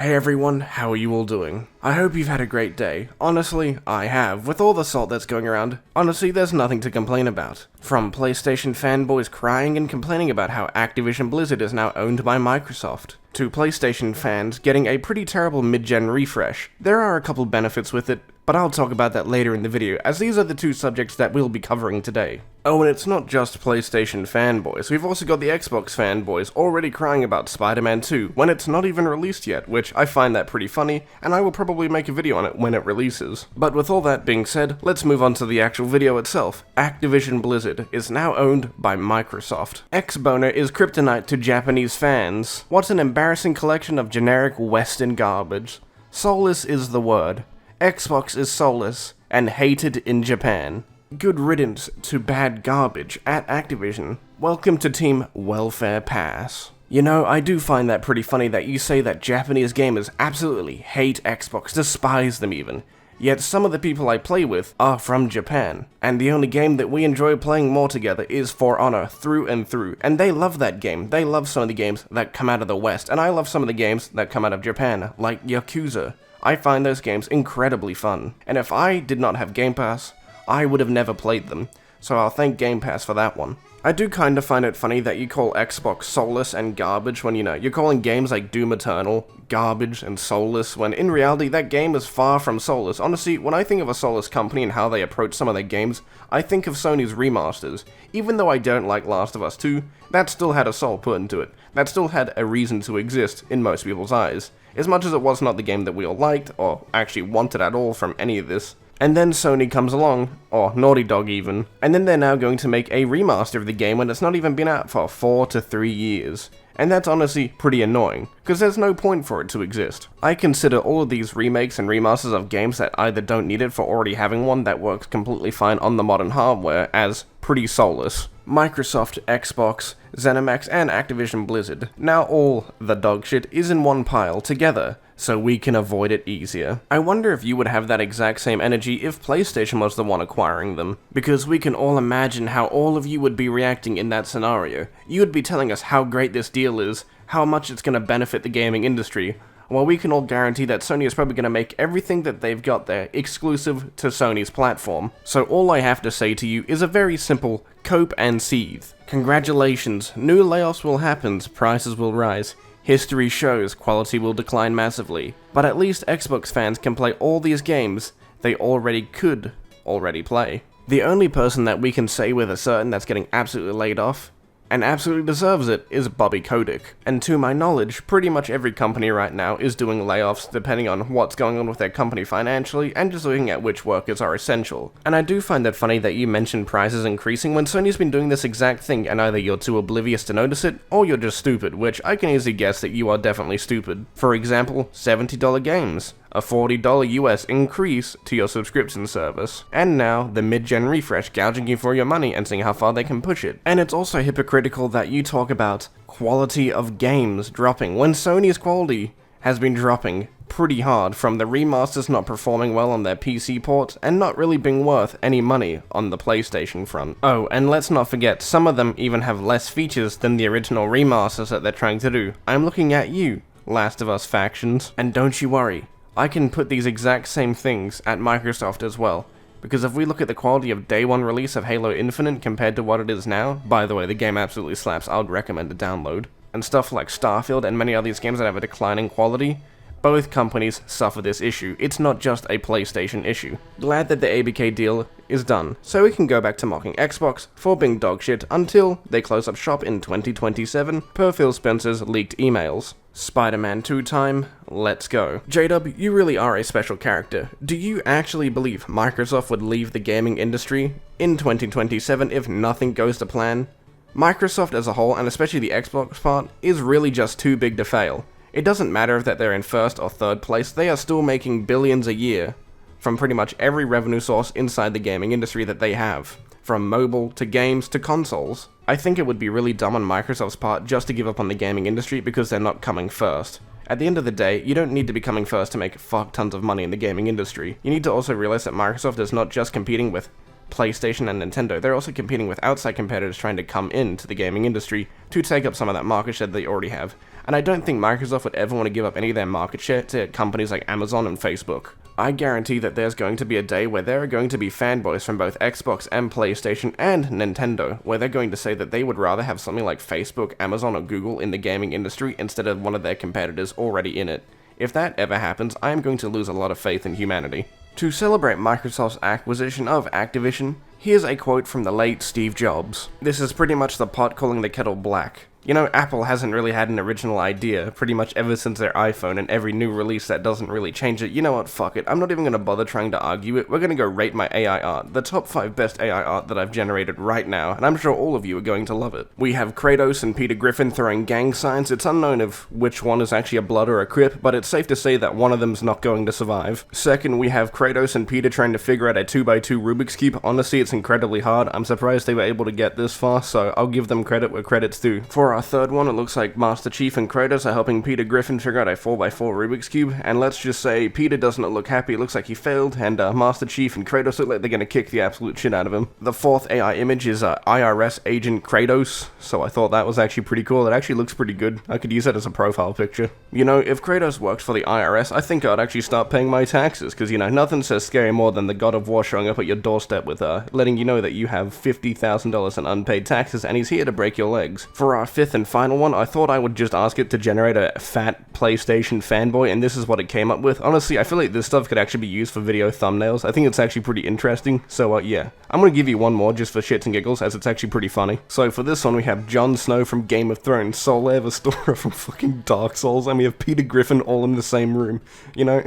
Hey everyone, how are you all doing? I hope you've had a great day. Honestly, I have. With all the salt that's going around, honestly, there's nothing to complain about. From PlayStation fanboys crying and complaining about how Activision Blizzard is now owned by Microsoft, to PlayStation fans getting a pretty terrible mid-gen refresh. There are a couple benefits with it, but I'll talk about that later in the video, as these are the two subjects that we'll be covering today. Oh, and it's not just PlayStation fanboys, we've also got the Xbox fanboys already crying about Spider-Man 2 when it's not even released yet, which I find that pretty funny, and I will probably make a video on it when it releases. But with all that being said, let's move on to the actual video itself. Activision Blizzard is now owned by Microsoft. X-Boner is kryptonite to Japanese fans. What an embarrassing collection of generic Western garbage. Soulless is the word. Xbox is soulless and hated in Japan. Good riddance to bad garbage at Activision. Welcome to Team Welfare Pass. You know, I do find that pretty funny that you say that Japanese gamers absolutely hate Xbox, despise them even. Yet some of the people I play with are from Japan, and the only game that we enjoy playing more together is For Honor through and through, and they love that game. They love some of the games that come out of the West, and I love some of the games that come out of Japan, like Yakuza. I find those games incredibly fun, and if I did not have Game Pass, I would have never played them, so I'll thank Game Pass for that one. I do kinda find it funny that you call Xbox soulless and garbage when, you're calling games like Doom Eternal garbage and soulless, when in reality that game is far from soulless. Honestly, when I think of a soulless company and how they approach some of their games, I think of Sony's remasters. Even though I don't like Last of Us 2, that still had a soul put into it. That still had a reason to exist in most people's eyes. As much as it was not the game that we all liked, or actually wanted at all from any of this. And then Sony comes along, or Naughty Dog even, and then they're now going to make a remaster of the game when it's not even been out for 4 to 3 years. And that's honestly pretty annoying, because there's no point for it to exist. I consider all of these remakes and remasters of games that either don't need it for already having one that works completely fine on the modern hardware as pretty soulless. Microsoft, Xbox, ZeniMax, and Activision Blizzard. Now all the dog shit is in one pile together, so we can avoid it easier. I wonder if you would have that exact same energy if PlayStation was the one acquiring them, because we can all imagine how all of you would be reacting in that scenario. You would be telling us how great this deal is, how much it's going to benefit the gaming industry, while we can all guarantee that Sony is probably going to make everything that they've got there exclusive to Sony's platform. So all I have to say to you is a very simple cope and seethe. Congratulations, new layoffs will happen, prices will rise. History shows quality will decline massively, but at least Xbox fans can play all these games they could already play. The only person that we can say with a certain that's getting absolutely laid off, and absolutely deserves it, is Bobby Kotick. And to my knowledge, pretty much every company right now is doing layoffs depending on what's going on with their company financially, and just looking at which workers are essential. And I do find it funny that you mentioned prices increasing when Sony's been doing this exact thing, and either you're too oblivious to notice it, or you're just stupid, which I can easily guess that you are definitely stupid. For example, $70 games. A $40 US increase to your subscription service. And now, the mid-gen refresh gouging you for your money and seeing how far they can push it. And it's also hypocritical that you talk about quality of games dropping, when Sony's quality has been dropping pretty hard from the remasters not performing well on their PC ports and not really being worth any money on the PlayStation front. Oh, and let's not forget, some of them even have less features than the original remasters that they're trying to do. I'm looking at you, Last of Us factions. And don't you worry, I can put these exact same things at Microsoft as well, because if we look at the quality of day one release of Halo Infinite compared to what it is now, by the way, the game absolutely slaps, I would recommend a download, and stuff like Starfield and many other these games that have a declining quality, both companies suffer this issue. It's not just a PlayStation issue. Glad that the ABK deal is done, so we can go back to mocking Xbox for being dogshit until they close up shop in 2027, per Phil Spencer's leaked emails. Spider-Man 2 time, let's go. J-Dub, you really are a special character. Do you actually believe Microsoft would leave the gaming industry in 2027 if nothing goes to plan? Microsoft as a whole, and especially the Xbox part, is really just too big to fail. It doesn't matter if that they're in first or third place, they are still making billions a year from pretty much every revenue source inside the gaming industry that they have. From mobile, to games, to consoles. I think it would be really dumb on Microsoft's part just to give up on the gaming industry because they're not coming first. At the end of the day, you don't need to be coming first to make fuck tons of money in the gaming industry. You need to also realize that Microsoft is not just competing with PlayStation and Nintendo, they're also competing with outside competitors trying to come into the gaming industry to take up some of that market share they already have. And I don't think Microsoft would ever want to give up any of their market share to companies like Amazon and Facebook. I guarantee that there's going to be a day where there are going to be fanboys from both Xbox and PlayStation and Nintendo, where they're going to say that they would rather have something like Facebook, Amazon, or Google in the gaming industry instead of one of their competitors already in it. If that ever happens, I am going to lose a lot of faith in humanity. To celebrate Microsoft's acquisition of Activision, here's a quote from the late Steve Jobs. This is pretty much the pot calling the kettle black. You know, Apple hasn't really had an original idea pretty much ever since their iPhone, and every new release that doesn't really change it. You know what, fuck it, I'm not even gonna bother trying to argue it. We're gonna go rate my AI art, the top 5 best AI art that I've generated right now, and I'm sure all of you are going to love it. We have Kratos and Peter Griffin throwing gang signs. It's unknown if which one is actually a blood or a crip, but it's safe to say that one of them's not going to survive. Second, we have Kratos and Peter trying to figure out a 2x2 Rubik's Cube. Honestly, it's incredibly hard. I'm surprised they were able to get this far, so I'll give them credit where credit's due. For our third one, it looks like Master Chief and Kratos are helping Peter Griffin figure out a 4x4 Rubik's Cube, and let's just say Peter does not look happy. It looks like he failed, and Master Chief and Kratos look like they're gonna kick the absolute shit out of him. The fourth AI image is IRS Agent Kratos, so I thought that was actually pretty cool. It actually looks pretty good. I could use that as a profile picture. You know, if Kratos worked for the IRS, I think I'd actually start paying my taxes, because, you know, nothing says scary more than the God of War showing up at your doorstep with, letting you know that you have $50,000 in unpaid taxes, and he's here to break your legs. For our fifth and final one, I thought I would just ask it to generate a fat PlayStation fanboy, and this is what it came up with. Honestly, I feel like this stuff could actually be used for video thumbnails. I think it's actually pretty interesting, so yeah. I'm gonna give you one more just for shits and giggles, as it's actually pretty funny. So for this one, we have Jon Snow from Game of Thrones, Solaire Vestora from fucking Dark Souls, and we have Peter Griffin all in the same room, you know?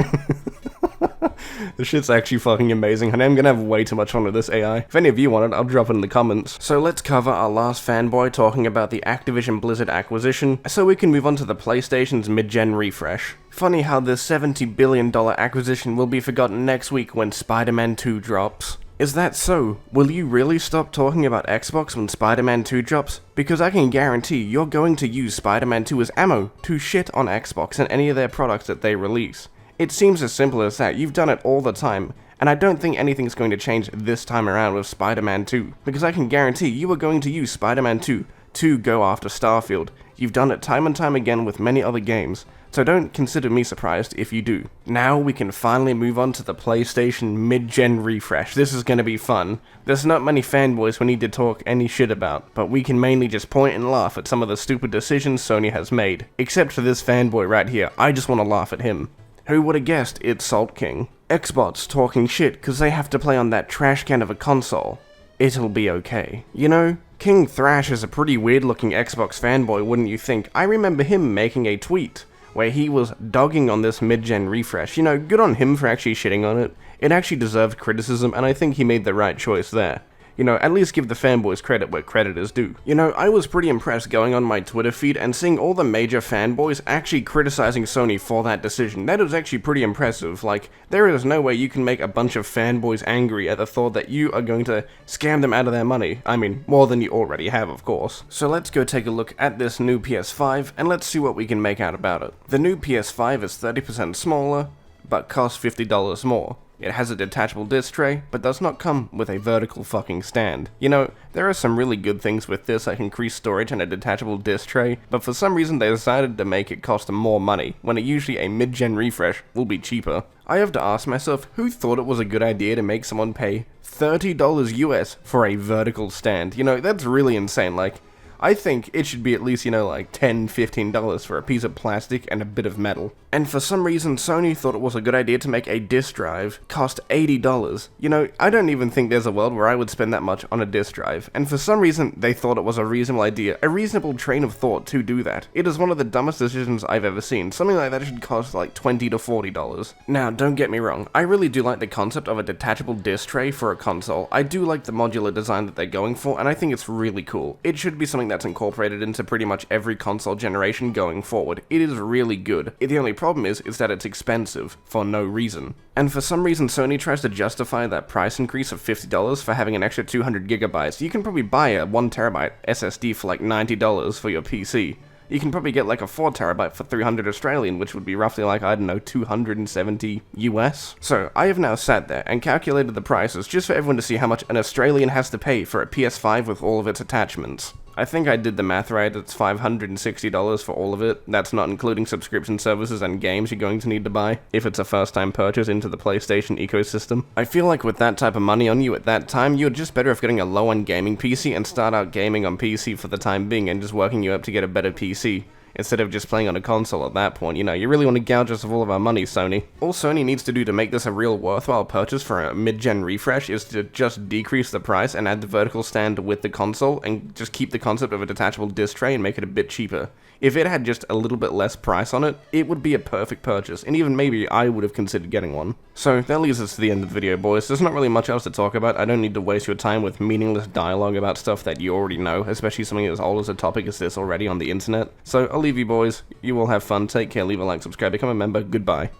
This shit's actually fucking amazing, and I'm gonna have way too much fun with this AI. If any of you want it, I'll drop it in the comments. So let's cover our last fanboy talking about the Activision Blizzard acquisition, so we can move on to the PlayStation's mid-gen refresh. Funny how this $70 billion acquisition will be forgotten next week when Spider-Man 2 drops. Is that so? Will you really stop talking about Xbox when Spider-Man 2 drops? Because I can guarantee you're going to use Spider-Man 2 as ammo to shit on Xbox and any of their products that they release. It seems as simple as that. You've done it all the time, and I don't think anything's going to change this time around with Spider-Man 2, because I can guarantee you are going to use Spider-Man 2 to go after Starfield. You've done it time and time again with many other games, so don't consider me surprised if you do. Now we can finally move on to the PlayStation mid-gen refresh. This is going to be fun. There's not many fanboys we need to talk any shit about, but we can mainly just point and laugh at some of the stupid decisions Sony has made. Except for this fanboy right here, I just want to laugh at him. Who would have guessed it's Salt King? Xbox talking shit cause they have to play on that trash can of a console. It'll be okay. You know, King Thrash is a pretty weird looking Xbox fanboy, wouldn't you think? I remember him making a tweet where he was dogging on this mid-gen refresh. You know, good on him for actually shitting on it. It actually deserved criticism, and I think he made the right choice there. You know, at least give the fanboys credit where credit is due. You know, I was pretty impressed going on my Twitter feed and seeing all the major fanboys actually criticizing Sony for that decision. That was actually pretty impressive. Like, there is no way you can make a bunch of fanboys angry at the thought that you are going to scam them out of their money. I mean, more than you already have, of course. So let's go take a look at this new PS5, and let's see what we can make out about it. The new PS5 is 30% smaller, but costs $50 more. It has a detachable disc tray, but does not come with a vertical fucking stand. You know, there are some really good things with this, like increased storage and a detachable disc tray, but for some reason they decided to make it cost more money, when usually a mid-gen refresh will be cheaper. I have to ask myself, who thought it was a good idea to make someone pay $30 US for a vertical stand? You know, that's really insane. Like, I think it should be at least, you know, like $10, $15 for a piece of plastic and a bit of metal. And for some reason, Sony thought it was a good idea to make a disc drive cost $80. You know, I don't even think there's a world where I would spend that much on a disc drive. And for some reason, they thought it was a reasonable idea, a reasonable train of thought to do that. It is one of the dumbest decisions I've ever seen. Something like that should cost like $20 to $40. Now, don't get me wrong, I really do like the concept of a detachable disc tray for a console. I do like the modular design that they're going for, and I think it's really cool. It should be something that's incorporated into pretty much every console generation going forward. It is really good. The only problem is that it's expensive for no reason. And for some reason, Sony tries to justify that price increase of $50 for having an extra 200 gigabytes. You can probably buy a 1TB SSD for like $90 for your PC. you can probably get like a 4TB for 300 Australian, which would be roughly like, I don't know, 270 US. So I have now sat there and calculated the prices just for everyone to see how much an Australian has to pay for a PS5 with all of its attachments. I think I did the math right, it's $560 for all of it. That's not including subscription services and games you're going to need to buy, if it's a first-time purchase into the PlayStation ecosystem. I feel like with that type of money on you at that time, you're just better off getting a low-end gaming PC and start out gaming on PC for the time being and just working you up to get a better PC. Instead of just playing on a console at that point, you know, you really want to gouge us of all of our money, Sony. All Sony needs to do to make this a real worthwhile purchase for a mid-gen refresh is to just decrease the price and add the vertical stand with the console, and just keep the concept of a detachable disc tray and make it a bit cheaper. If it had just a little bit less price on it, it would be a perfect purchase, and even maybe I would have considered getting one. So that leads us to the end of the video, boys. There's not really much else to talk about. I don't need to waste your time with meaningless dialogue about stuff that you already know, especially something as old as a topic as this already on the internet. So I'll leave you boys. You all have fun, take care, leave a like, subscribe, become a member, goodbye.